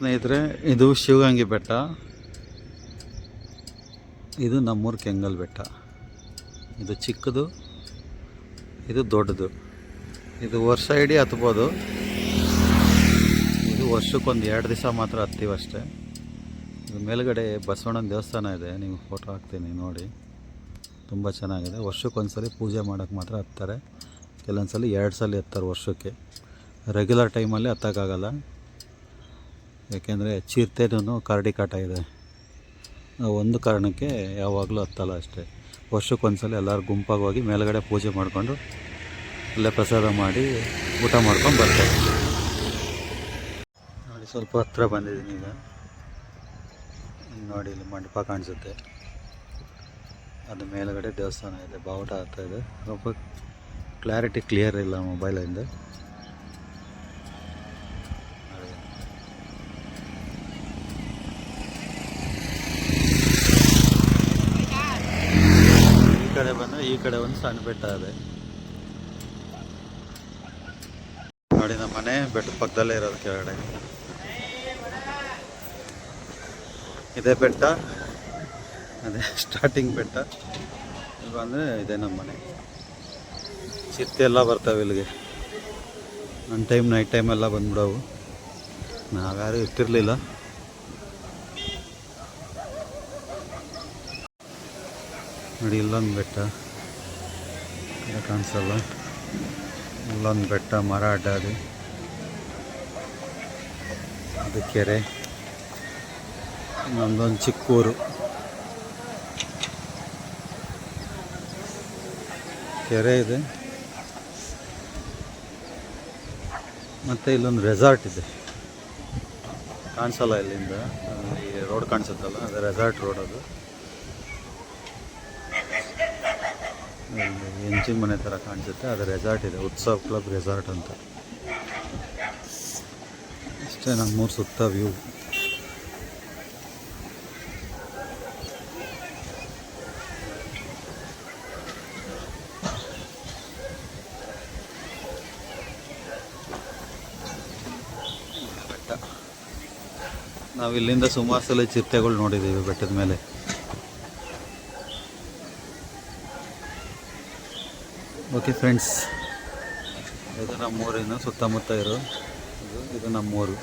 ಸ್ನೇಹಿತರೆ, ಇದು ಶಿವಗಂಗೆ ಬೆಟ್ಟ. ಇದು ನಮ್ಮೂರು ಕೆಂಗಲ್ ಬೆಟ್ಟ. ಇದು ಚಿಕ್ಕದು, ಇದು ದೊಡ್ಡದು. ಇದು ವರ್ಷ ಇಡೀ ಹತ್ಬೋದು. ಇದು ವರ್ಷಕ್ಕೊಂದು 2 ದಿವಸ ಮಾತ್ರ ಹತ್ತೀವಷ್ಟೇ. ಇದು ಮೇಲ್ಗಡೆ ಬಸವಣ್ಣನ ದೇವಸ್ಥಾನ ಇದೆ, ನೀವು ಫೋಟೋ ಹಾಕ್ತೀನಿ ನೋಡಿ. ತುಂಬ ಚೆನ್ನಾಗಿದೆ. ವರ್ಷಕ್ಕೊಂದ್ಸಲಿ ಪೂಜೆ ಮಾಡೋಕ್ಕೆ ಮಾತ್ರ ಹತ್ತಾರೆ. ಕೆಲವೊಂದು ಸಲ 2 ಸಲ ಹತ್ತಾರೆ ವರ್ಷಕ್ಕೆ. ರೆಗ್ಯುಲರ್ ಟೈಮಲ್ಲಿ ಹತ್ತೋಕ್ಕಾಗಲ್ಲ, ಏಕೆಂದರೆ ಚಿರತೆನೂ ಕರಡಿ ಕಾಟ ಇದೆ. ಒಂದು ಕಾರಣಕ್ಕೆ ಯಾವಾಗಲೂ ಹತ್ತಲ್ಲ ಅಷ್ಟೇ. ವರ್ಷಕ್ಕೊಂದ್ಸಲ ಎಲ್ಲರೂ ಗುಂಪಾಗಿ ಹೋಗಿ ಮೇಲ್ಗಡೆ ಪೂಜೆ ಮಾಡಿಕೊಂಡು ಅಲ್ಲೇ ಪ್ರಸಾದ ಮಾಡಿ ಊಟ ಮಾಡ್ಕೊಂಡು ಬರ್ತಾರೆ. ನೋಡಿ, ಸ್ವಲ್ಪ ಹತ್ರ ಬಂದಿದ್ದೀನಿ ಈಗ. ನೋಡಿ, ಇಲ್ಲಿ ಮಂಟಪ ಕಾಣಿಸುತ್ತೆ. ಅದು ಮೇಲ್ಗಡೆ ದೇವಸ್ಥಾನ ಇದೆ, ಬಾವುಟ ಆಗ್ತಾ ಇದೆ. ಸ್ವಲ್ಪ ಕ್ಲಾರಿಟಿ ಕ್ಲಿಯರ್ ಇಲ್ಲ ಮೊಬೈಲಿಂದ. ಈ ಕಡೆ ಬಂದರೆ ಈ ಕಡೆ ಒಂದು ಸಣ್ಣ ಬೆಟ್ಟ ಇದೆ ನೋಡಿ. ನಮ್ಮ ಮನೆ ಬೆಟ್ಟದ ಪಕ್ಕದಲ್ಲೇ ಇರೋದು. ಕೆಳಗಡೆ ಇದೇ ಬೆಟ್ಟ, ಅದೇ ಸ್ಟಾರ್ಟಿಂಗ್ ಬೆಟ್ಟ. ಇದು ಬಂದರೆ ಇದೆ ನಮ್ಮ ಮನೆ. ಚಿರತೆ ಎಲ್ಲ ಬರ್ತಾವೆ ಇಲ್ಲಿಗೆ. ನೈಟ್ ಟೈಮ್ ಎಲ್ಲ ಬಂದ್ಬಿಡವು. ನಾವ್ಯಾರು ಇರ್ತಿರ್ಲಿಲ್ಲ. ನೋಡಿ, ಇಲ್ಲೊಂದು ಬೆಟ್ಟ ಕಾಣಿಸಲ್ಲ. ಇಲ್ಲೊಂದು ಬೆಟ್ಟ, ಮರ ಅಡ್ಡಾಡಿ, ಅದು ಕೆರೆ. ನಮ್ಮದೊಂದು ಚಿಕ್ಕೂರು, ಕೆರೆ ಇದೆ. ಮತ್ತು ಇಲ್ಲೊಂದು ರೆಸಾರ್ಟ್ ಇದೆ, ಕಾಣಿಸಲ್ಲ ಇಲ್ಲಿಂದ. ಈ ರೋಡ್ ಕಾಣಿಸುತ್ತಲ್ಲ, ಅದು ರೆಸಾರ್ಟ್ ರೋಡ್. ಅದು ಹೆಂಚಿನ ಮನೆ ಥರ ಕಾಣಿಸುತ್ತೆ. ಅದು ರೆಸಾರ್ಟ್ ಇದೆ, ಉತ್ಸವ್ ಕ್ಲಬ್ ರೆಸಾರ್ಟ್ ಅಂತ. ಇಷ್ಟೇ ನಮ್ಮೂರು ಸುತ್ತ ವ್ಯೂ. ಬೆಟ್ಟ. ನಾವು ಇಲ್ಲಿಂದ ಸುಮಾರು ಸಲ ಚಿರತೆಗಳು ನೋಡಿದ್ದೀವಿ ಬೆಟ್ಟದ ಮೇಲೆ. ಓಕೆ ಫ್ರೆಂಡ್ಸ್, ಇದು ನಮ್ಮೂರಿನ ಸುತ್ತಮುತ್ತ ಇದು ನಮ್ಮೂರು.